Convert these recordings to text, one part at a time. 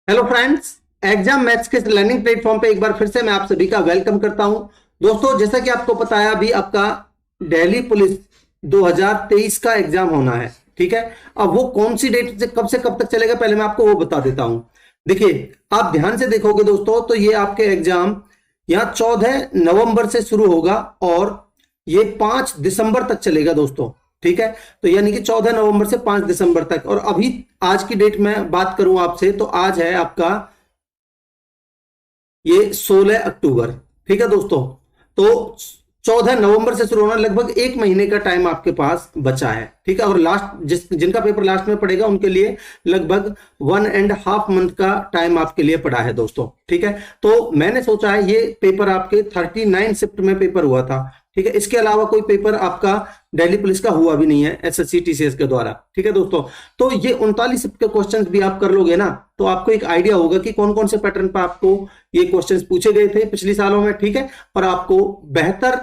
Hello friends. Exam maths के learning platform पे एक बार फिर से मैं आप सभी का वेलकम करता हूं। दोस्तों, जैसा कि आपको पता है, अभी आपका दिल्ली पुलिस 2023 का एग्जाम होना है। ठीक है। अब वो कौन सी डेट से कब तक चलेगा, पहले मैं आपको वो बता देता हूं। देखिए, आप ध्यान से देखोगे दोस्तों, तो ये आपके एग्जाम यहाँ 14 नवंबर से शुरू होगा और ये 5 दिसंबर तक चलेगा दोस्तों। ठीक है। तो यानी कि 14 नवंबर से 5 दिसंबर तक। और अभी आज की डेट में बात करूं आपसे, तो आज है आपका ये 16 अक्टूबर। ठीक है दोस्तों। तो 14 नवंबर से शुरू होना, लगभग एक महीने का टाइम आपके पास बचा है। ठीक है। और लास्ट जिनका पेपर लास्ट में पड़ेगा उनके लिए लगभग 1.5 मंथ का टाइम आपके लिए पड़ा है दोस्तों। ठीक है। तो मैंने सोचा है, ये पेपर आपके 39 शिफ्ट में पेपर हुआ था। ठीक है। इसके अलावा कोई पेपर आपका दिल्ली पुलिस का हुआ भी नहीं है एसएससी टीसीएस के द्वारा। ठीक है दोस्तों। तो ये 39 शिफ्ट के क्वेश्चंस भी आप कर लोगे ना, तो आपको एक आइडिया होगा कि कौन कौन से पैटर्न पर आपको ये क्वेश्चंस पूछे गए थे पिछली सालों में। ठीक है। और आपको बेहतर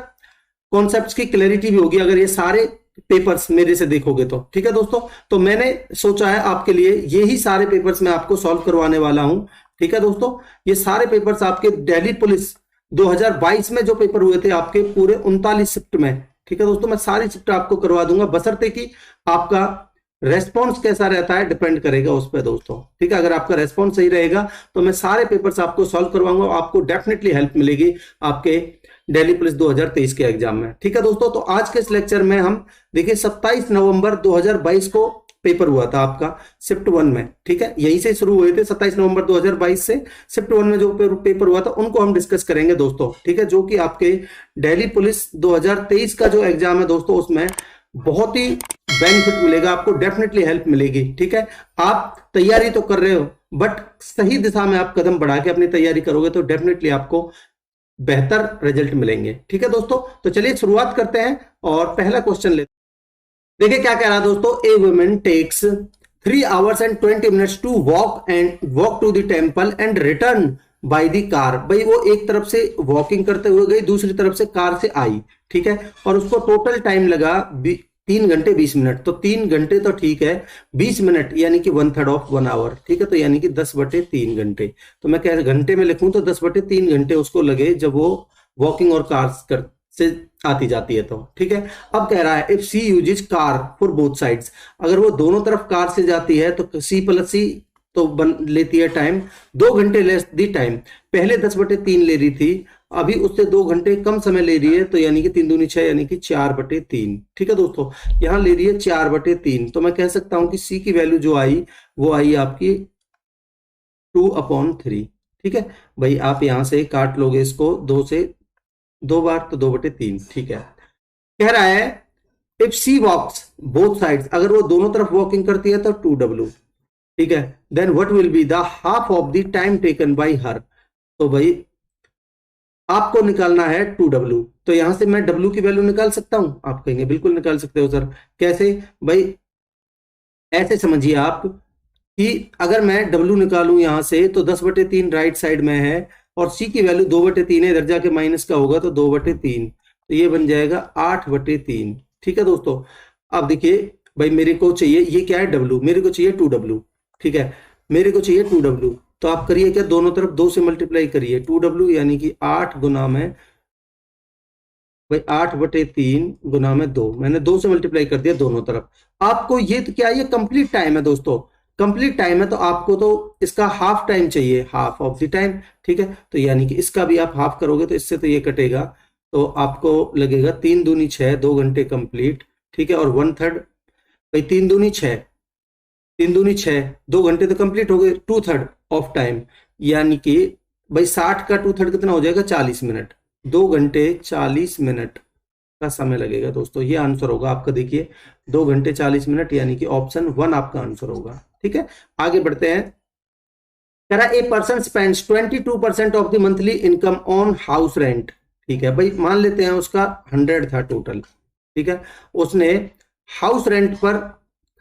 कॉन्सेप्ट्स की क्लैरिटी भी होगी अगर ये सारे पेपर्स मेरे से देखोगे तो। ठीक है दोस्तों। तो मैंने सोचा है आपके लिए यही सारे पेपर्स मैं आपको सॉल्व करवाने वाला हूं। ठीक है दोस्तों। ये सारे पेपर्स आपके दिल्ली पुलिस 2022 में जो पेपर हुए थे आपके पूरे 39 शिफ्ट में। ठीक है दोस्तों। मैं सारी शिफ्ट आपको करवा दूंगा, बशर्ते कि आपका रेस्पॉन्स कैसा रहता है डिपेंड करेगा उस पर दोस्तों। ठीक है। अगर आपका रेस्पॉन्स सही रहेगा तो मैं सारे पेपर्स आपको सॉल्व करवाऊंगा, आपको डेफिनेटली हेल्प मिलेगी आपके दिल्ली पुलिस 2023 के एग्जाम में। ठीक है दोस्तों। तो आज के इस लेक्चर में हम देखिए 27 नवंबर 2022 को पेपर हुआ था आपका शिफ्ट 1 में। ठीक है। यहीं से शुरू हुए थे 27 नवंबर 2022 से। शिफ्ट 1 में जो पेपर हुआ था उनको हम डिस्कस करेंगे दोस्तों। ठीक है। जो कि आपके दिल्ली पुलिस 2023 का जो एग्जाम है दोस्तों, उसमें बहुत ही बेनिफिट मिलेगा आपको, डेफिनेटली हेल्प मिलेगी। ठीक है। आप तैयारी तो कर रहे हो, बट सही दिशा में आप कदम बढ़ा के अपनी तैयारी करोगे तो डेफिनेटली आपको बेहतर रिजल्ट मिलेंगे। ठीक है दोस्तों। तो चलिए शुरुआत करते हैं और पहला क्वेश्चन लेते हैं। देखिए क्या कह रहा है दोस्तों। A women takes 3 hours and 20 minutes to walk to the temple and return by the car. भाई वो एक तरफ से वॉकिंग करते हुए गई, दूसरी तरफ से कार से आई। ठीक है। और उसको टोटल टाइम लगा 3 घंटे 20 मिनट। तो 3 घंटे तो ठीक है, 20 मिनट यानी कि 1/3 ऑफ 1 आवर। ठीक है। तो यानी कि 10/3 घंटे। तो मैं क्या घंटे में लिखूं तो 10/3 घंटे उसको लगे जब वो वॉकिंग और कार कर से आती जाती है तो। ठीक है। अब कह रहा है if she uses car for both sides, अगर वो दोनों तरफ कार से जाती है तो C+C तो लेती है टाइम 2 घंटे लेस दी टाइम। पहले 10/3 ले रही थी, अभी उससे 2 घंटे कम समय ले रही है, तो यानी कि 3 दूनी 6 यानी कि 4/3। ठीक है दोस्तों। यहां ले रही है 4/3। तो मैं कह सकता हूं कि सी की वैल्यू जो आई वो आई आपकी 2/3। ठीक है। भाई आप यहां से काट लोगे इसको 2 से 2 बार तो 2/3। ठीक है। कह रहा है if she walks both sides, अगर वो दोनों तरफ वॉकिंग करती है तो 2W। ठीक है। Then what will be the half of the time taken by her. तो भाई आपको निकालना है 2W। तो यहां से मैं W की वैल्यू निकाल सकता हूं, आप कहेंगे बिल्कुल निकाल सकते हो सर। कैसे भाई, ऐसे समझिए आप कि अगर मैं W निकालूं यहां से तो 10/3 राइट साइड में है और C की वैल्यू 2/3 है, इधर जाके माइनस का होगा तो 2/3। तो ये बन जाएगा 8/3। ठीक है दोस्तों। अब देखिए भाई, मेरे को चाहिए ये क्या है W, मेरे को चाहिए 2W। ठीक है। मेरे को चाहिए 2W। तो आप करिए क्या, दोनों तरफ 2 से मल्टीप्लाई करिए 2W यानी कि 8 गुना में भाई 8/3 गुना में 2, मैंने 2 से मल्टीप्लाई कर दिया दोनों तरफ। आपको ये तो क्या, ये कंप्लीट टाइम है दोस्तों, कंप्लीट टाइम है। तो आपको तो इसका हाफ टाइम चाहिए, हाफ ऑफ द टाइम। ठीक है। तो यानी कि इसका भी आप हाफ करोगे तो इससे तो ये कटेगा, तो आपको लगेगा 3 दूनी 6, 2 घंटे कंप्लीट। ठीक है। और 1/3 भाई 3 दूनी 6, 3 दूनी 6, 2 घंटे तो कंप्लीट हो गए, 2/3 ऑफ टाइम। यानी कि भाई 60 का 2/3 कितना हो जाएगा, 40 मिनट। 2 घंटे 40 मिनट का समय लगेगा दोस्तों। ये आंसर होगा आपका। देखिए 2 घंटे 40 मिनट यानी कि ऑप्शन 1 आपका आंसर होगा। ठीक है। आगे बढ़ते हैं। कह रहा a person spends 22% of the monthly income on house rent. ठीक है भाई, मान लेते हैं उसका 100 था टोटल। ठीक है। उसने हाउस रेंट पर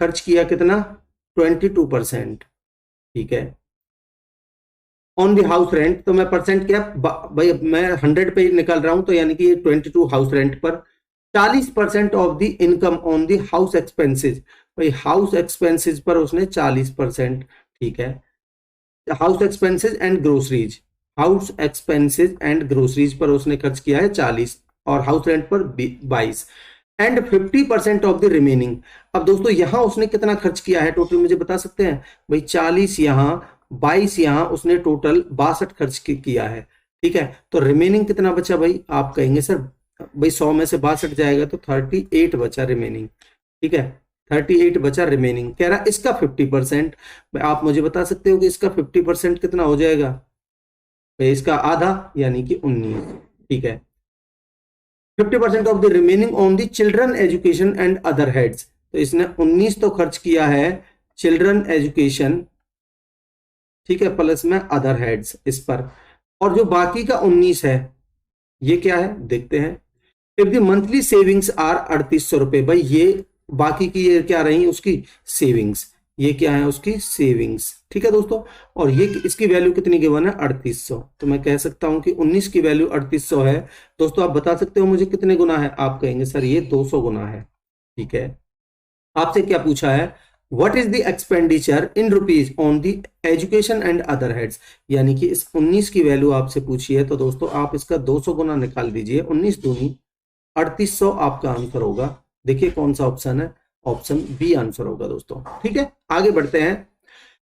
खर्च किया कितना, 22%। ठीक है। ऑन दी हाउस रेंट, तो मैं परसेंट क्या भाई, मैं 100 पे निकल रहा हूं, तो यानी कि ये 22 हाउस रेंट पर। 40% of the income on the house expenses, भाई हाउस एक्सपेंसेस पर उसने 40%। ठीक है। House expenses and groceries, house expenses and groceries पर उसने खर्च किया है 40 और हाउस रेंट पर 22 एंड 50% ऑफ द रिमेनिंग। अब दोस्तों यहां उसने कितना खर्च किया है टोटल मुझे बता सकते हैं भाई? 40 यहां, 22 यहां, उसने टोटल 62 खर्च किया है। ठीक है, तो रिमेनिंग कितना बचा भाई? आप कहेंगे सर भाई 100 में से 62 जाएगा तो 38 बचा रिमेनिंग। ठीक है, 38 बचा रिमेनिंग। कह रहा इसका 50%, आप मुझे बता सकते हो कि इसका 50% कितना हो जाएगा? भाई इसका आधा यानी कि 19। ठीक है, 50% of the remaining on the children education and other heads, तो इसने 19 तो खर्च किया है चिल्ड्रन एजुकेशन, ठीक है, प्लस में अदर हेड्स इस पर, और जो बाकी का 19 है ये क्या है देखते हैं। If the monthly savings are 3800 रुपए, भाई ये बाकी की ये क्या रही उसकी सेविंग्स, ये क्या है उसकी सेविंग्स। ठीक है दोस्तों, और ये इसकी वैल्यू कितनी गिवन है? 3800। तो मैं कह सकता हूं कि 19 की वैल्यू 3800 है। दोस्तों आप बता सकते हो मुझे कितने गुना है? आप कहेंगे सर ये 200 गुना है। ठीक है, आपसे क्या पूछा है? What is the expenditure in rupees on the education and other heads, यानी कि इस 19 की वैल्यू आपसे पूछी है, तो दोस्तों आप इसका 200 गुना निकाल दीजिए। 19 दूनी 3800 आपका आंसर होगा। देखिए कौन सा ऑप्शन है? ऑप्शन बी आंसर होगा दोस्तों। ठीक है, आगे बढ़ते हैं।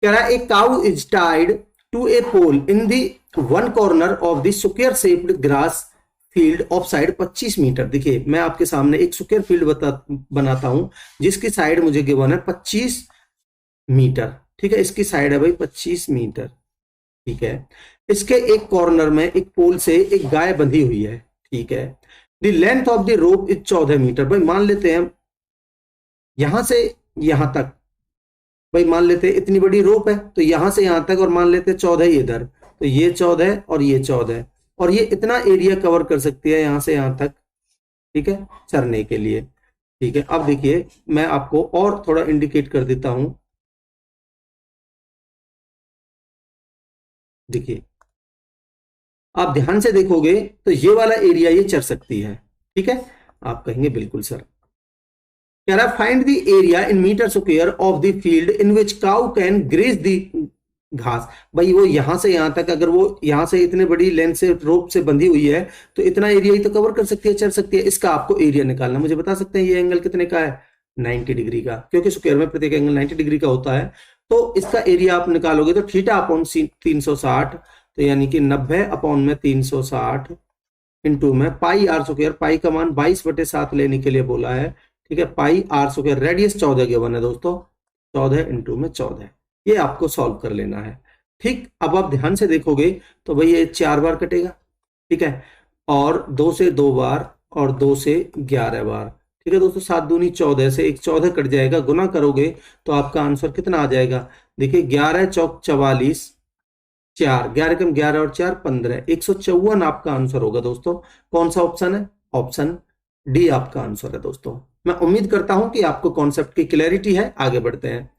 कह रहा है a cow is tied to a pole in the one corner of the square shaped grass field of side 25 metre. देखिए मैं आपके सामने एक स्क्वायर फील्ड बनाता हूं जिसकी साइड मुझे गिवन है 25 मीटर। ठीक है, इसकी साइड है भाई 25 मीटर। ठीक है, इसके एक कॉर्नर में एक पोल से एक गाय बंधी हुई है। ठीक है, the length of the rope is 14 metre. भाई मान लेते हैं यहां से यहां तक, भाई मान लेते हैं इतनी बड़ी रोप है तो यहां से यहां तक, और मान लेते हैं 14 ही इधर, तो ये 14 और ये 14, और ये इतना एरिया कवर कर सकती है यहां से यहां तक। ठीक है, चरने के लिए। ठीक है, अब देखिए मैं आपको और थोड़ा इंडिकेट कर देता हूं। देखिए आप ध्यान से देखोगे तो ये वाला एरिया ये चर सकती है। ठीक है, आप कहेंगे बिल्कुल सर। कह रहा find the area in metre square of the field in which cow can graze the घास। भाई वो यहां से यहां तक, अगर वो यहां से इतने बड़ी लेंथ से रोप से बंधी हुई है तो इतना एरिया ही तो कवर कर सकती है, चल सकती है। इसका आपको एरिया निकालना, मुझे बता सकते हैं ये एंगल कितने का है? 90 डिग्री का, क्योंकि स्क्वायर में प्रत्येक एंगल 90 डिग्री का होता है। तो इसका एरिया आप निकालोगे तो थीटा अपॉन 360, तो यानी कि 90 अपॉन में 360 इंटू में पाई आर स्क्वायर, पाई का मान 22/7 लेने के लिए बोला है। ठीक है, पाई आर स्क्वायर, रेडियस 14 गिवन है दोस्तों, 14 इंटू में 14, ये आपको सॉल्व कर लेना है। ठीक, अब आप ध्यान से देखोगे तो भाई ये 4 बार कटेगा। ठीक है, और 2 से 2 बार, और 2 से 11 बार। ठीक है दोस्तों, 7 दूनी 14 से एक 14 कट जाएगा, गुना करोगे तो आपका आंसर कितना आ जाएगा? देखिए 11 चौक 44, 4, 11 कम 11 और 4 15, 154 आपका आंसर होगा दोस्तों। कौन सा ऑप्शन है? ऑप्शन डी आपका आंसर है दोस्तों। मैं उम्मीद करता हूं कि आपको कॉन्सेप्ट की क्लैरिटी है। आगे बढ़ते हैं।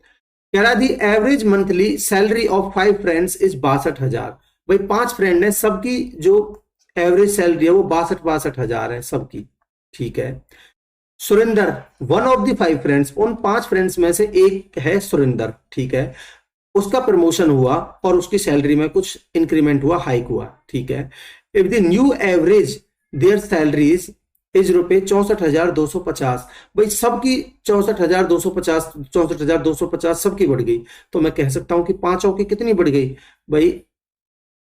कह रहा the average monthly salary of 5 friends is 62,000। भाई 5 फ्रेंड है, सबकी जो एवरेज सैलरी है वो 62,000 है सबकी। ठीक है, Surender one of the 5 friends, उन 5 फ्रेंड्स में से एक है सुरेंदर। ठीक है, उसका प्रमोशन हुआ और उसकी सैलरी में कुछ इंक्रीमेंट हुआ, हाइक हुआ। ठीक है, if the new average there salaries is रुपए 64,250। भाई सबकी 64,250, 64,250 सबकी बढ़ गई, तो मैं कह सकता हूं कि पांचों की कितनी बढ़ गई? भाई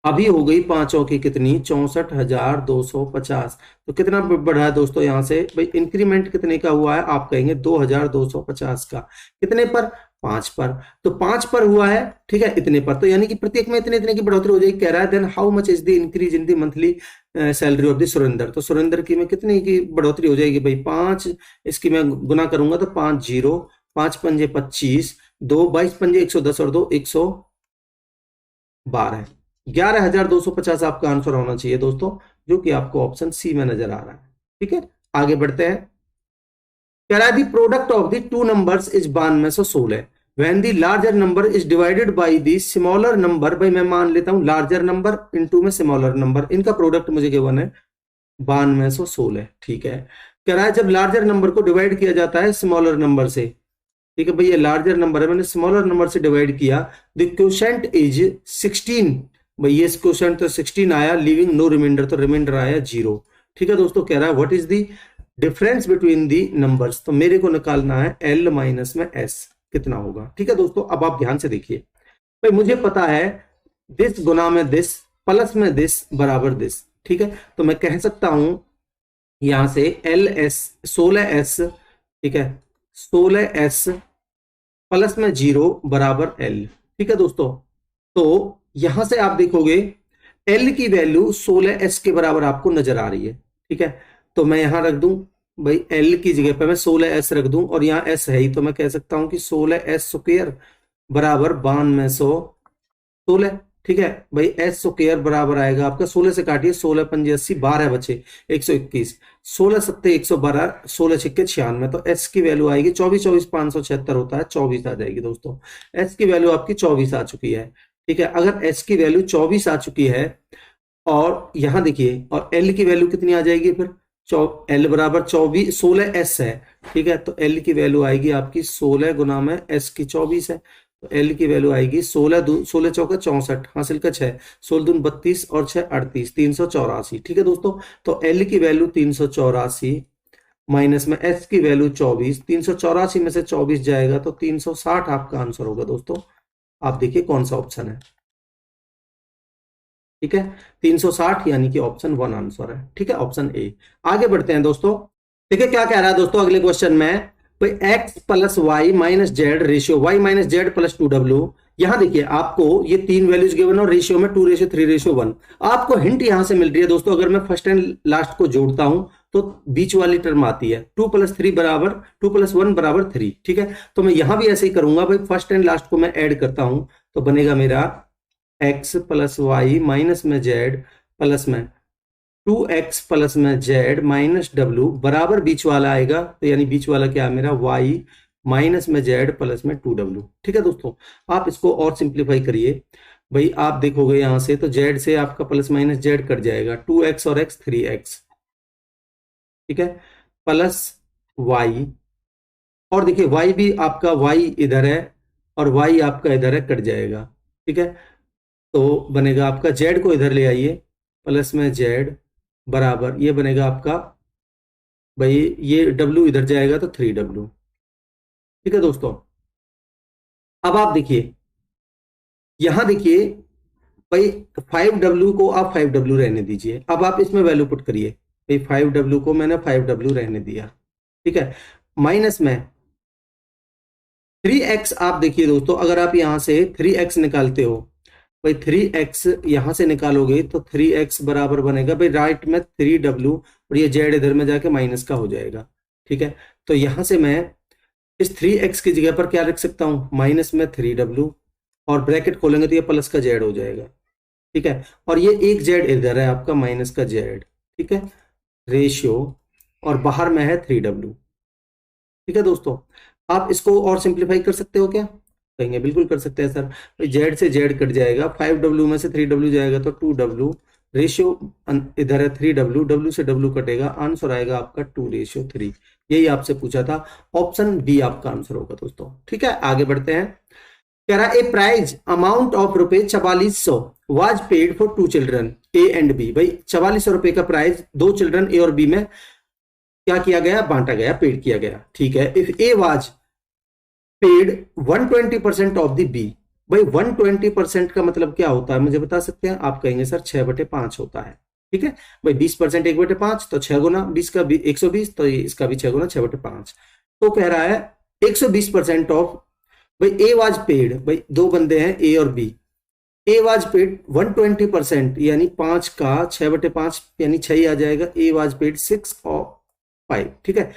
अभी हो गई पांचों की कितनी? 64,250। तो कितना बढ़ा है दोस्तों यहां से? भाई इंक्रीमेंट कितने का हुआ है? आप कहेंगे 2,250 का। कितने पर? 5 पर। तो 5 पर हुआ है, ठीक है, इतने पर, तो यानी कि प्रत्येक में इतने इतने की बढ़ोतरी हो जाएगी। कह रहा है then how much is the increase in the monthly salary of the Surender. तो सुरेंदर की में कितने की बढ़ोतरी हो जाएगी? भाई 5, इसकी मैं गुना करूंगा तो 5 0, 5 पंजे 25, 2 22 पंजे 110 और 2 112, 11,250 आपका आंसर होना चाहिए दोस्तों, जो कि आपको ऑप्शन सी में नजर आ रहा है। ठीक है, आगे बढ़ते हैं। कह रहा है the product of the two numbers is 9216 when the larger number is divided by the smaller number. भाई मैं मान लेता हूं लार्जर नंबर इनटू में स्मॉलर नंबर, इनका प्रोडक्ट मुझे गिवन है 9216। ठीक है, कह रहा है जब लार्जर नंबर को डिवाइड किया जाता है स्मॉलर नंबर से, ठीक है भाई, ये लार्जर नंबर है, मैंने स्मॉलर नंबर से डिवाइड किया। द क्वोशेंट इज 16, भाई ये क्वोशेंट तो 16 आया, लीविंग नो रिमाइंडर, तो रिमाइंडर आया 0। ठीक है दोस्तों, कह रहा है what is the difference between the numbers, तो मेरे को निकालना है एल माइनस में एस कितना होगा। ठीक है दोस्तों, अब आप ध्यान से देखिए, भाई मुझे पता है दिस गुना में दिस प्लस में दिस बराबर दिस। ठीक है, तो मैं कह सकता हूं यहां से एल एस 16s, ठीक है 16s प्लस में 0 बराबर एल। ठीक है दोस्तों, तो यहां से आप देखोगे एल की वैल्यू 16s के बराबर आपको नजर आ रही है। ठीक है, तो मैं यहां रख दूं भाई एल की जगह पे मैं 16s रख दूं, और यहां एस है ही, तो मैं कह सकता हूं कि 16s स्क्वायर बराबर 9216। ठीक है भाई, एस स्क्वायर बराबर आएगा आपका, 16 से काटिए, 16 पंजे 80, 12 बचे 121, 16 सत्ते 112, 16 छिक्के 96, तो एस की वैल्यू आएगी 24, 24 576 होता है, 24 आ जाएगी दोस्तों। एस की वैल्यू आपकी 24 आ चुकी है। ठीक है, अगर एस की वैल्यू 24 आ चुकी है, और यहां देखिए, और एल की वैल्यू कितनी आ जाएगी फिर, एल बराबर 24, 16s है। ठीक है, तो एल की वैल्यू आएगी आपकी 16 गुना में एस की 24 है, तो एल की वैल्यू आएगी 16 चौका 64, हासिल का 6, 16 दून 32 और 6 38, 384। ठीक है दोस्तों, तो एल की वैल्यू 384 माइनस में एस की वैल्यू 24, 384 में से 24 जाएगा तो 360 आपका आंसर होगा दोस्तों। आप देखिए कौन सा ऑप्शन है। ठीक है, 360 यानी कि ऑप्शन 1 आंसर है। ठीक है, ऑप्शन ए। आगे बढ़ते हैं दोस्तों, देखिए क्या कह रहा है दोस्तों अगले क्वेश्चन में, भाई x plus y minus z ratio y minus z plus 2w। यहां देखिए आपको ये तीन वैल्यूज गिवन और रेशियो में 2:3:1। आपको हिंट यहां से मिल रही है दोस्तों, अगर मैं फर्स्ट एंड लास्ट को जोड़ता हूं तो बीच वाली टर्म आती है 2 + 3 बराबर 2 + 1 बराबर 3। ठीक है, तो मैं यहां भी ऐसे ही करूंगा भाई, फर्स्ट एंड लास्ट को मैं ऐड करता हूं तो बनेगा मेरा एक्स प्लस वाई माइनस में जेड प्लस में 2x प्लस में जेड माइनस डब्ल्यू बराबर बीच वाला आएगा, तो यानी बीच वाला क्या है मेरा y माइनस में जेड प्लस में 2w। ठीक है दोस्तों, आप इसको और सिंप्लीफाई करिए, भाई आप देखोगे यहां से तो जेड से आपका प्लस माइनस जेड कट जाएगा, 2x और x 3x। ठीक है, प्लस y, और देखिए y भी आपका y इधर है और y आपका इधर है, कट जाएगा। ठीक है, तो बनेगा आपका z को इधर ले आइए, प्लस में z बराबर ये बनेगा आपका, भाई ये w इधर जाएगा तो 3w। ठीक है दोस्तों, अब आप देखिए यहां देखिए भाई 5w को आप 5w रहने दीजिए, अब आप इसमें वैल्यू पुट करिए, भाई 5w को मैंने 5w रहने दिया। ठीक है, माइनस में 3x, आप देखिए दोस्तों अगर आप यहां से 3x निकालते हो, भाई 3x यहां से निकालोगे तो 3x बराबर बनेगा भाई राइट में 3w, और ये z इधर में जाके माइनस का हो जाएगा। ठीक है, तो यहां से मैं इस 3x की जगह पर क्या लिख सकता हूं, माइनस में 3w, और ब्रैकेट खोलेंगे तो ये प्लस का z हो जाएगा। ठीक है, और ये एक z इधर है आपका माइनस का z। ठीक है, रेशियो, और बाहर में है 3w। ठीक है दोस्तों, आप इसको और सिंप्लीफाई कर सकते हो क्या, कहेंगे बिल्कुल कर सकते हैं सर, जेड से जेड कट जाएगा, 5w में से 3w जाएगा तो 2w, रेशियो इधर है 3w, w से w कटेगा, आंसर आएगा आपका 2:3। यही आपसे पूछा था, ऑप्शन बी आपका आंसर होगा दोस्तों। ठीक है, आगे बढ़ते हैं, कह रहा ए प्राइज अमाउंट ऑफ रुपए 4400 was paid for 2 children a and b. भाई 4400 रुपए का प्राइज 2 चिल्ड्रन ए और बी में क्या किया गया, बांटा गया, पेड किया गया। ठीक है, if a was paid 120% of the b. भाई 120% का मतलब क्या होता है मुझे बता सकते हैं, आप कहेंगे सर 6/5 होता है। ठीक है भाई, 20% 1/5 तो 6 गुना 20 का 120, तो इसका भी 6 गुना 6/5। तो कह रहा है 120% ऑफ, भाई ए वाज पेड, भाई दो बंदे हैं ए और बी, ए वाज पेड 120% यानी 5 का 6/5 यानी 6 आ जाएगा, ए वाज पेड 6 और 5। ठीक है,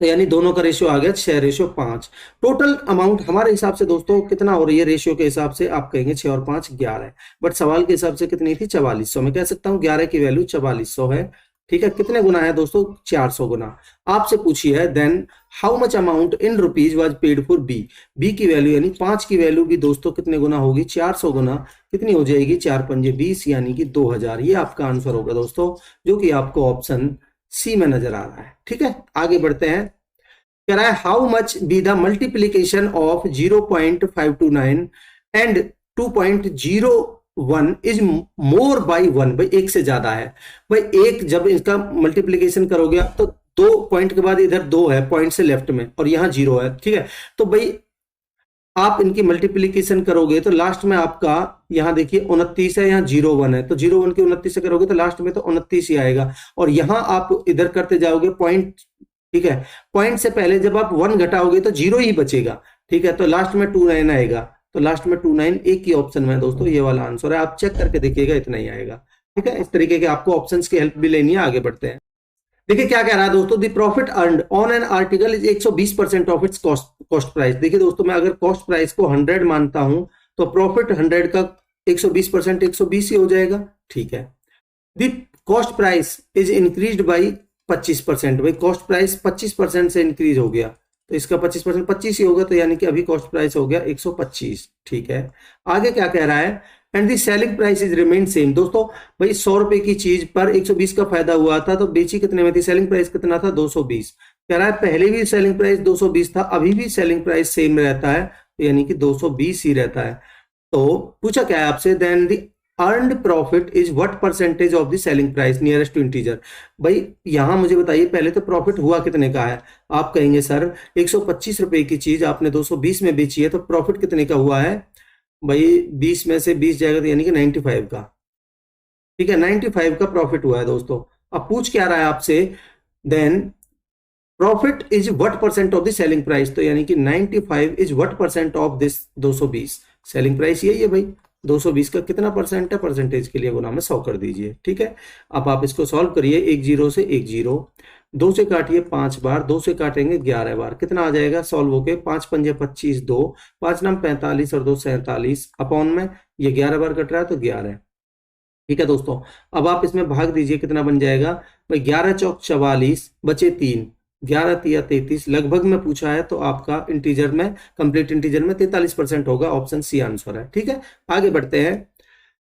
तो यानी दोनों का रेशियो आ गया 6:5। टोटल अमाउंट हमारे हिसाब से दोस्तों कितना हो रही है, रेशियो के हिसाब से आप कहेंगे 6 और 5 11, बट सवाल के हिसाब से कितनी थी 4400। मैं कह सकता हूं 11 की वैल्यू 4400 है। ठीक है, कितने गुना है दोस्तों, 400 गुना। आपसे पूछिए then how much amount in rupees was paid for b. B की वैल्यू यानी 5 की वैल्यू भी दोस्तों कितने गुना होगी, 400 गुना, कितनी हो जाएगी 4 पंजे 20 यानी कि 2000। ये आपका आंसर होगा दोस्तों, जो कि आपको ऑप्शन सी में नजर आ रहा है। ठीक है, आगे बढ़ते हैं, कह रहा है how much be the multiplication of 0.529 and 2.01 is more by one, भाई एक से ज्यादा है। भाई एक जब इसका मल्टीप्लीकेशन करोगे तो 2 पॉइंट के बाद इधर 2 है पॉइंट से लेफ्ट में और यहाँ 0 है, ठीक है। तो भाई आप इनकी मल्टीप्लीकेशन करोगे तो लास्ट में आपका यहाँ देखिए 29 है, यहाँ 0 1 है, तो 0 1 के 29 से करोगे तो लास्ट में तो 29 ही आएगा। और यहाँ आप इधर करते जाओगे पॉइंट, ठीक है, पॉइंट से पहले जब आप 1 घटाओगे तो 0 ही बचेगा, ठीक है। तो लास्ट में 29 आएगा, तो लास्ट में 29 एक ही ऑप्शन में दोस्तों ये वाला आंसर है। आप चेक करके देखिएगा, इतना ही आएगा, ठीक है। इस तरीके के आपको ऑप्शंस की हेल्प भी लेनी है। आगे बढ़ते हैं, देखिए क्या कह रहा है दोस्तों, the profit earned on an article is 120% of its cost price. देखिए दोस्तों, मैं अगर कॉस्ट प्राइस को 100 मानता हूं तो प्रॉफिट 100 का 120% 120 ही हो जाएगा, ठीक है। The cost price is increased by 25%, भाई कॉस्ट प्राइस 25% से इंक्रीज हो गया तो इसका 25% 25 ही होगा, तो यानी कि अभी कॉस्ट प्राइस हो गया 125, ठीक है। आगे क्या कह रहा है, and the selling price is remain same. दोस्तों भाई 100 रुपए की चीज पर 120 का फायदा हुआ था तो बेची कितने में थी, सेलिंग प्राइस कितना था 220। कह रहा है पहले भी सेलिंग प्राइस 220 था, अभी भी सेलिंग प्राइस सेम रहता है, तो यानी कि 220 ही रहता है। तो पूछा क्या है आपसे, then the earned profit is what percentage of the selling price nearest to integer. भाई यहां मुझे बताइए पहले तो प्रॉफिट हुआ कितने का है। आप कहेंगे सर 125 रुपए की चीज आपने 220 में बेची है तो प्रॉफिट कितने का हुआ है। भाई 20 में से 20 जाएगा तो यानी कि 95 का, ठीक है, 95 का प्रॉफिट हुआ है दोस्तों। अब पूछ क्या रहा है आपसे, then profit is what percent of the selling price, तो यानी कि 95 is what percent of this 220। Selling price यही है भाई, 220 का कितना परसेंट है, परसेंटेज के लिए गुना में 100 कर दीजिए, ठीक है। अब आप इसको सॉल्व करिए, 1 0 से 1 0, 2 से काटिए 5 बार, 2 से काटेंगे 11 बार, कितना आ जाएगा सॉल्व होके 5 पंजे 25, 2 5 नाम 45 और 2 47 अपॉन में ये 11 बार कट रहा है तो 11, ठीक है दोस्तों। अब आप इसमें भाग दीजिए, कितना बन जाएगा भाई 11 चौक 44 बचे 3, 11 तिया 33, लगभग में पूछा है तो आपका इंटीजर में कंप्लीट इंटीजर में 43% होगा, ऑप्शन सी आंसर है, ठीक है। आगे बढ़ते हैं,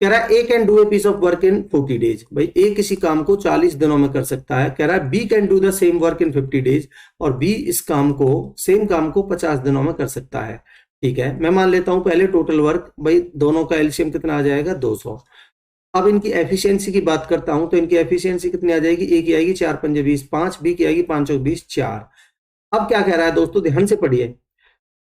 कह रहा है A can do a piece of work in 40 days. भाई ए किसी काम को 40 दिनों में कर सकता है। कह रहा है b can do the same work in 50 days, और बी इस काम को सेम काम को 50 दिनों में कर सकता है, ठीक है। मैं मान लेता हूं पहले टोटल वर्क, भाई दोनों का एलसीएम कितना आ जाएगा 200। अब इनकी एफिशिएंसी की बात करता हूं तो इनकी एफिशिएंसी कितनी आ जाएगी, ए की आएगी 4 पंजे 20 5, बी की आएगी 5 चौक 20 4। अब क्या कह रहा है दोस्तों, ध्यान से पढ़िए,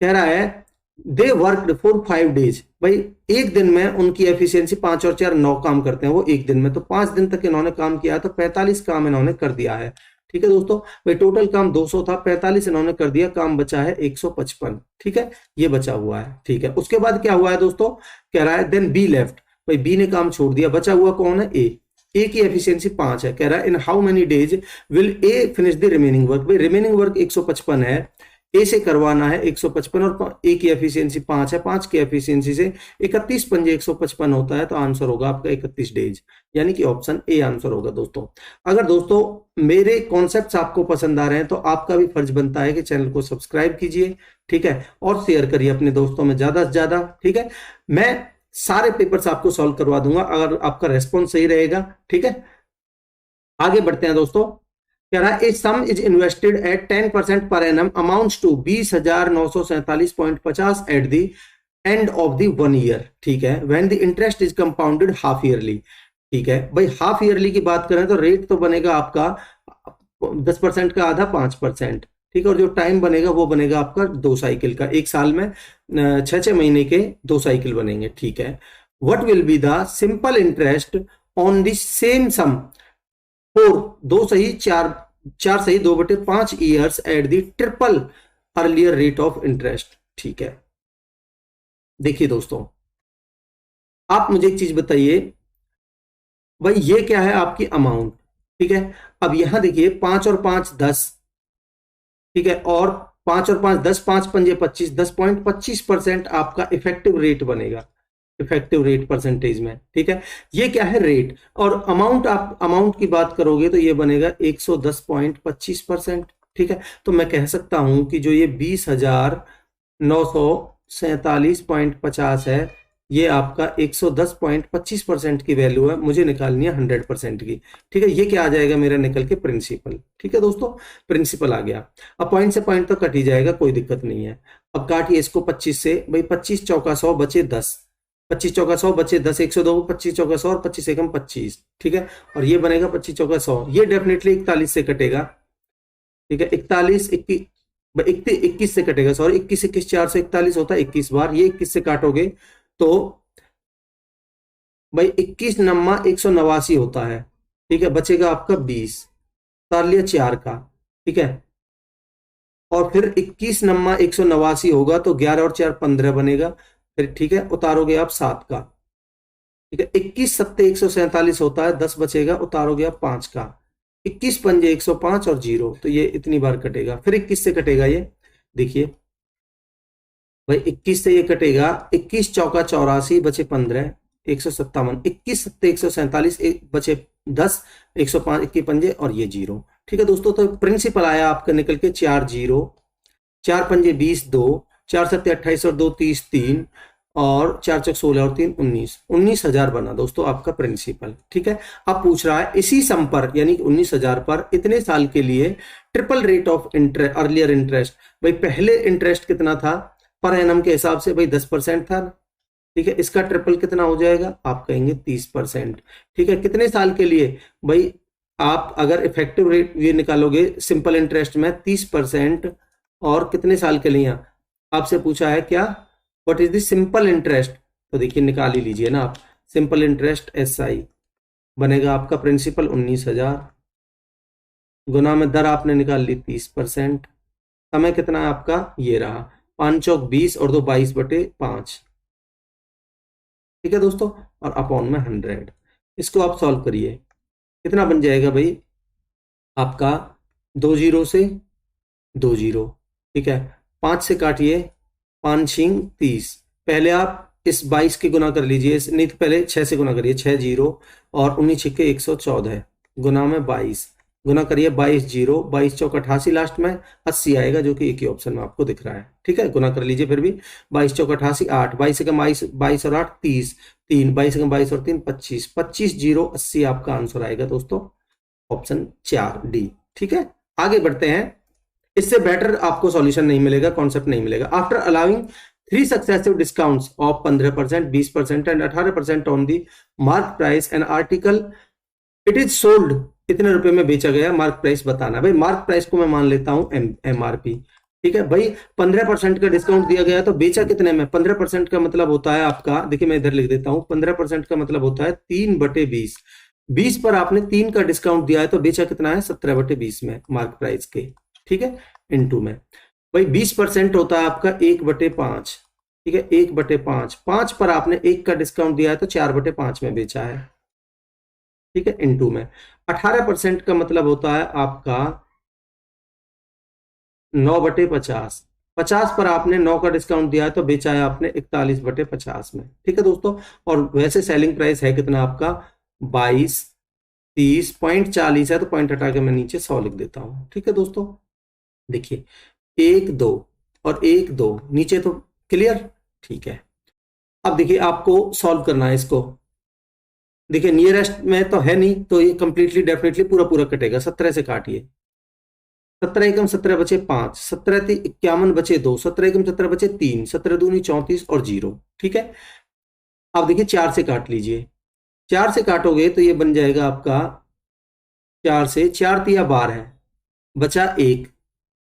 कह रहा है दे वर्कड फॉर 5 डेज। भाई एक दिन में उनकी एफिशिएंसी 5 और 4 9 काम करते हैं वो एक दिन में, तो 5 दिन तक इन्होंने काम किया तो 45 काम इन्होंने कर दिया है, ठीक है दोस्तों। भाई टोटल काम 200 था, 45 इन्होंने कर दिया, काम बचा है 155, ठीक है, ये बचा हुआ है, ठीक है। उसके बाद क्या हुआ है दोस्तों, कह रहा है देन बी लेफ्ट, भाई बी ने काम छोड़ दिया, बचा हुआ कौन है ए की एफिशिएंसी 5 है। कह रहा है in how many days will A finish the remaining work. भाई रिमेनिंग वर्क 155 है, ए से करवाना है 155 और ए की एफिशिएंसी 5 है, 5 की एफिशिएंसी से 31 पंजे 155 होता है, तो आंसर होगा आपका 31 डेज, यानी कि ऑप्शन ए आंसर होगा दोस्तों। अगर दोस्तों मेरे कॉन्सेप्ट्स आपको पसंद आ रहे हैं तो आपका भी फर्ज बनता है कि चैनल को सब्सक्राइब कीजिए, ठीक है, और शेयर करिए अपने दोस्तों में ज्यादा से ज्यादा, ठीक है। मैं सारे पेपर्स आपको सॉल्व करवा दूंगा अगर आपका रेस्पॉन्स सही रहेगा, ठीक है। आगे बढ़ते हैं दोस्तों, कह रहा है सम is invested at 10% per annum amounts to 20,947.50 at the end of the 1 year, ठीक है, when the interest is compounded half yearly, ठीक है। भाई हाफ ईयरली की बात करें तो रेट तो बनेगा आपका 10% का आधा 5%, ठीक है, और जो टाइम बनेगा वो बनेगा आपका 2 साइकिल का, एक साल में 6 महीने के 2 साइकिल बनेंगे, ठीक है। What will be the simple interest on the same sum for 2 सही 4 सही 2/5 years at the triple earlier rate of interest, ठीक है। देखिए दोस्तों, आप मुझे एक चीज बताइए, भाई ये क्या है आपकी अमाउंट, ठीक है। अब यहां देखिए 5 और 5 10, ठीक है, और 5 और 5 10, 5 पंजे 25, 10.25% आपका इफेक्टिव रेट बनेगा, इफेक्टिव रेट परसेंटेज में, ठीक है। ये क्या है रेट, और अमाउंट, आप अमाउंट की बात करोगे तो ये बनेगा 110.25%, ठीक है। तो मैं कह सकता हूं कि जो ये 20,947.50 है ये आपका 110.25% की वैल्यू है, मुझे निकालनी है 100% की। ठीक है, ये क्या आ जाएगा मेरा निकल के प्रिंसिपल। ठीक है दोस्तों, प्रिंसिपल आ गया। अब पॉइंट से पॉइंट तो कट ही जाएगा, कोई दिक्कत नहीं है। अब काटिए इसको 25 से, भाई 25 चौका 100 बचे 10, 25 चौका 100 बचे 10, 102 25 चौका 100 और 25 एकम 25। ठीक है, और ये बनेगा 25 चौका 100, ये डेफिनेटली 41 से कटेगा। ठीक है, 41 21 से कटेगा, सॉरी 21 21 441 होता है 21 बार, ये 21 से काटोगे तो भाई 21 नम्मा 189 होता है। ठीक है, बचेगा आपका 20, उतार लिया 4 का। ठीक है, और फिर 21 नम्मा 189 होगा तो 11 और 4 15 बनेगा। फिर ठीक है, उतारोगे आप 7 का। ठीक है, 21 सत्ते 147 होता है, 10 बचेगा, उतारोगे आप 5 का। 21 पंजे 105 और 0, तो ये इतनी बार कटेगा। फिर 21 से कटेगा ये, देखिए भाई 21 से ये कटेगा, 21 चौका 84 बचे 15 157, 21 सत्ते 147 बचे 10 105 21 पंजे और ये 0। ठीक है दोस्तों, तो प्रिंसिपल आया आपका निकल के 4 0, 4 पंजे 20 2, 4 सत्ते 28 और 2 30 3 और 4 चौक 16 और 3 19, 19,000 बना दोस्तों आपका प्रिंसिपल। ठीक है, अब पूछ रहा है इसी सम पर यानी 19,000 पर इतने साल के लिए triple rate of interest, earlier interest. भाई पहले इंटरेस्ट कितना था पर एनम के हिसाब से, भाई 10% था। ठीक है, इसका ट्रिपल कितना हो जाएगा, आप कहेंगे 30%। ठीक है, कितने साल के लिए, भाई आप अगर इफेक्टिव रेट ये निकालोगे सिंपल इंटरेस्ट में 30%, और कितने साल के लिए आपसे पूछा है क्या, what is the simple interest, तो देखिए निकाल ही लीजिए ना आप। सिंपल इंटरेस्ट SI बनेगा आपका प्रिंसिपल 19,000, गुना में दर आपने निकाल ली 30%, समय कितना है आपका, ये रहा 5 चौक 20 और 2 22/5। ठीक है दोस्तों, और अपॉन में 100। इसको आप सॉल्व करिए, कितना बन जाएगा भाई आपका, 2 0 से 2 0। ठीक है, 5 से काटिए, 5 छिंग 30, पहले आप इस 22 के गुना कर लीजिए, नहीं तो पहले 6 से गुना करिए, 6 0 और 19 छिक्के 114 गुना में 22, गुना करिए 22 0, 22 चौक 88, लास्ट में 80 आएगा जो कि एक ही ऑप्शन में आपको दिख रहा है। ठीक है, गुना कर लीजिए फिर भी, 22 चौक 88 8, 22 एकम 22 और 8 30, 3 22 एकम 22 और 3 25, 25 0 80 आपका आंसर आएगा दोस्तों, ऑप्शन 4 D। ठीक है, आगे बढ़ते हैं, इससे बेटर आपको सॉल्यूशन नहीं मिलेगा, कॉन्सेप्ट नहीं मिलेगा। After allowing 3 successive discounts of 15%, 20% and 18% on the mark price and article it is sold, कितने रुपए में बेचा गया, मार्क प्राइस बताना। भाई मार्क प्राइस को मैं मान लेता हूं MRP। ठीक है भाई, 15% का डिस्काउंट दिया गया तो बेचा कितने में, 15% का मतलब होता है आपका, देखिए मैं इधर लिख देता हूं, 15% का मतलब होता है 3/20, 20 पर आपने 3 का डिस्काउंट दिया है तो बेचा कितना है 17/20 में मार्क प्राइस के। ठीक है, इनटू में भाई 20% होता है आपका 1/5। ठीक है, 1/5, 5 पर आपने 1 का डिस्काउंट दिया है तो 4/5 में बेचा है। ठीक है, इनटू में 18% का मतलब होता है आपका 9/50, 50 पर आपने 9 का डिस्काउंट दिया है तो बेचा है आपने 41/50 में। ठीक है दोस्तों, और वैसे सेलिंग प्राइस है कितना आपका 22 30 0.40 है, तो पॉइंट हटा के मैं नीचे 100 लिख देता हूं। ठीक है दोस्तों, देखिए 1 2 और 1 2 नीचे, तो क्लियर। ठीक है, अब देखिए आपको सॉल्व करना है इसको। देखिए नियरेस्ट में तो है नहीं, तो ये कंप्लीटली डेफिनेटली पूरा पूरा कटेगा। 17 से काटिए, 17 एकम 17 बचे 5, 17 × 51 बचे 2, 17 एकम 17 बचे 3, 17 दूनी 34 और 0। ठीक है, अब देखिए 4 से काट लीजिए, 4 से काटोगे तो ये बन जाएगा आपका 4 से 4 तिया 12 है, बचा 1।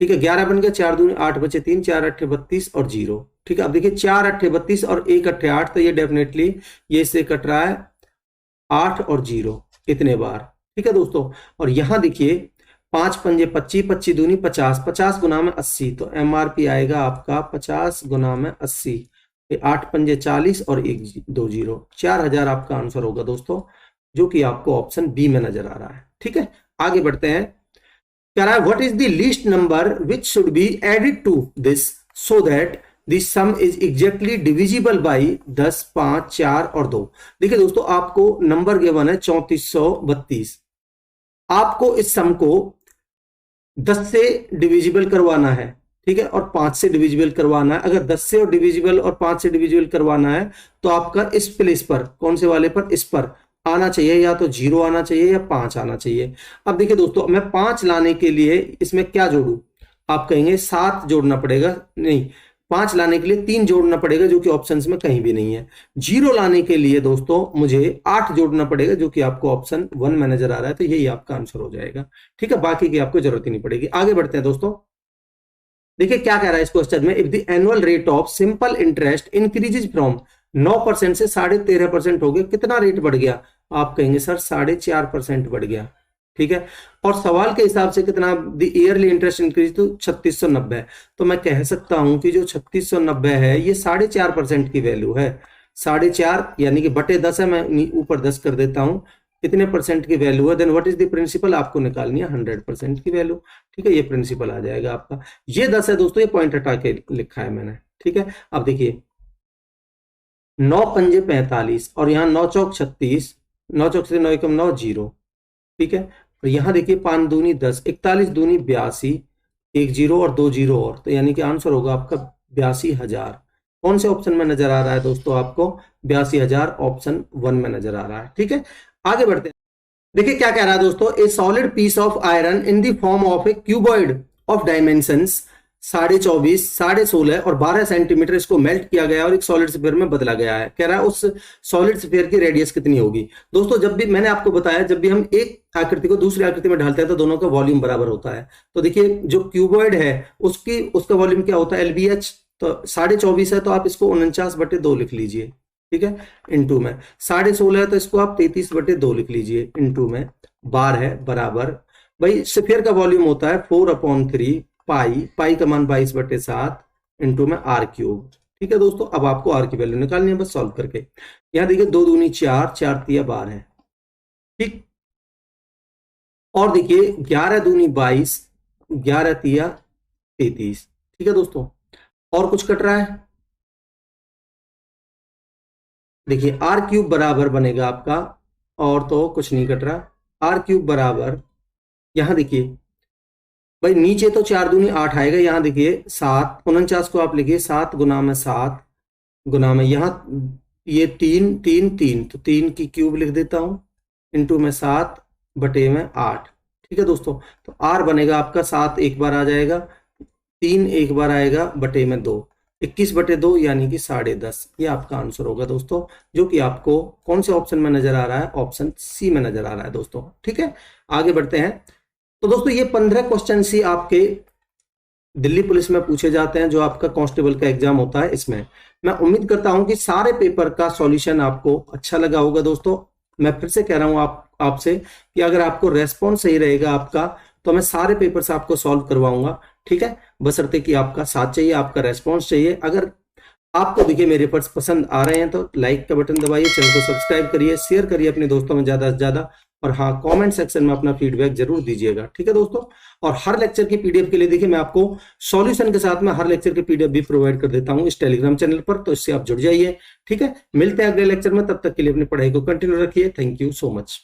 ठीक है, 11 बन गया, 4 दूनी 8 बचे 3, 4 8 32 और 0। ठीक है, अब देखिए 4 8 32 और 1 8 8, तो ये डेफिनेटली ये इससे कट रहा है 8 और 0 इतने बार। ठीक है दोस्तों, और यहां देखिए 5 पंजे 25, 25 दूनी 50, 50 गुना में 80, तो MRP आएगा आपका 50 गुना में 80, 8 पंजे 40 और 1 2 0, 4000 आपका आंसर होगा दोस्तों, जो कि आपको ऑप्शन B में नजर आ रहा है। ठीक है, आगे बढ़ते हैं। कह रहा है what is the least number which should be added to this so that this sum is exactly divisible by 10 5 4 और 2। देखिए दोस्तों, आपको नंबर गिवन है 3432, आपको इस सम को 10 से डिविजिबल करवाना है। ठीक है, और 5 से डिविजिबल करवाना है। अगर 10 से और डिविजिबल और 5 से डिविजिबल करवाना है तो आपका इस प्लेस पर, कौन से वाले पर, इस पर आना चाहिए, या तो 0 आना चाहिए या 5 आना चाहिए। अब देखिए दोस्तों, मैं 5 लाने के लिए इसमें क्या जोड़ू, आप कहेंगे 7 जोड़ना पड़ेगा, नहीं, 5 लाने के लिए 3 जोड़ना पड़ेगा, जो कि ऑप्शंस में कहीं भी नहीं है। 0 लाने के लिए दोस्तों मुझे 8 जोड़ना पड़ेगा, जो कि आपको ऑप्शन 1 में नजर आ रहा है। तो यही आपका आंसर हो जाएगा। ठीक है, बाकी की आपको जरूरत ही नहीं पड़ेगी। आगे बढ़ते हैं दोस्तों, देखिए क्या कह रहा है इस क्वेश्चन में, if the annual rate of simple interest increases from 9% से 13.5% हो गया, कितना रेट बढ़ गया, आप कहेंगे सर 4.5% बढ़ गया। ठीक है, और सवाल के हिसाब से कितना, द ईयरली इंटरेस्ट इंक्रीज तो 3690। तो मैं कह सकता हूं कि जो 3690 है ये 4.5% की वैल्यू है। 4.5 यानी कि बटे 10 है, मैं ऊपर 10 कर देता हूं, कितने परसेंट की वैल्यू है, then what is the principal, आपको निकालनी है 100% की वैल्यू। ठीक है, ये प्रिंसिपल आ जाएगा आपका। ये 10 है दोस्तों, ये पॉइंट हटा के लिखा है मैंने। ठीक है, अब देखिए 9 पंजे 45 और यहाँ 9 चौक 36, 9 चौक से 9 एकम 9 0। ठीक है, और यहाँ देखिए 5 दूनी 10, 41 दूनी 82, 1 0 और 2 0 और, तो यानी कि आंसर होगा आपका 82,000। कौन से ऑप्शन में नजर आ रहा है दोस्तों, आपको 82,000 ऑप्शन 1 में नजर आ रहा है। ठीक है, आगे बढ़ते हैं। देखिए क्या कह रहा है दोस्तों, a solid piece of iron in the form of a cuboid of dimensions 24.5, 16.5 और 12 सेंटीमीटर, इसको मेल्ट किया गया और एक सॉलिड स्फीयर में बदला गया है। कह रहा है उस सॉलिड स्फीयर की रेडियस कितनी होगी। दोस्तों जब भी मैंने आपको बताया, जब भी हम एक आकृति को दूसरी आकृति में ढालते हैं तो दोनों का वॉल्यूम बराबर होता है। तो देखिए जो क्यूबॉइड है उसका वॉल्यूम क्या होता है, LBH, तो 24.5 है तो आप इसको 49/2 लिख लीजिए। ठीक है, इनटू में 16.5 है तो इसको आप 33/2 लिख लीजिए, इनटू में बार है बराबर, भाई स्फीयर का वॉल्यूम होता है 4/3 पाई का मान 22/7 इनटू में r³। ठीक है दोस्तों, अब आपको r की वैल्यू निकालनी है बस सॉल्व करके। यहां देखिए 2 दूनी 4, 4 तिया 12 है। ठीक, और देखिए 11 दूनी 22, 11 तिया 33। ठीक है दोस्तों, और कुछ कट रहा है, देखिए r³ बराबर बनेगा आपका, और तो कुछ नहीं कट रहा, r³ बराबर, यहां देखिए भाई नीचे तो 4 दूनी 8 आएगा, यहां देखिए 7, 49 को आप लिखिए 7 गुना में 7 गुना में, यहां ये 3 3 3, तो 3 की क्यूब लिख देता हूं, इनटू में 7 बटे में 8। ठीक है दोस्तों, तो r बनेगा आपका 7 एक बार आ जाएगा, 3 एक बार आएगा, बटे में 2, 21/2 यानी कि 10.5। ये आपका आंसर होगा दोस्तों, जो कि आपको कौन से ऑप्शन में नजर आ रहा है, ऑप्शन सी में नजर आ रहा है दोस्तों। ठीक है, आगे बढ़ते हैं। तो दोस्तों ये 15 क्वेश्चन ही आपके दिल्ली पुलिस में पूछे जाते हैं, जो आपका कांस्टेबल का एग्जाम होता है। इसमें मैं उम्मीद करता हूं कि सारे पेपर का सॉल्यूशन आपको अच्छा लगा होगा दोस्तों। मैं फिर से कह रहा हूं आपसे कि अगर आपको रेस्पॉन्स सही रहेगा आपका, तो मैं सारे पेपर्स आपको सॉल्व करवाऊंगा। ठीक है, बशर्ते कि आपका साथ चाहिए, आपका रेस्पॉन्स चाहिए। अगर आपको देखिए मेरे पेपर्स पसंद आ रहे हैं तो लाइक का बटन दबाइए, चैनल को सब्सक्राइब करिए, शेयर करिए अपने दोस्तों में ज्यादा से ज्यादा, और हाँ कमेंट सेक्शन में अपना फीडबैक जरूर दीजिएगा। ठीक है दोस्तों, और हर लेक्चर की पीडीएफ के लिए देखिए मैं आपको सॉल्यूशन के साथ में हर लेक्चर की पीडीएफ भी प्रोवाइड कर देता हूं इस टेलीग्राम चैनल पर, तो इससे आप जुड़ जाइए। ठीक है, मिलते हैं अगले लेक्चर में, तब तक के लिए अपनी पढ़ाई को कंटिन्यू रखिए। Thank you so much.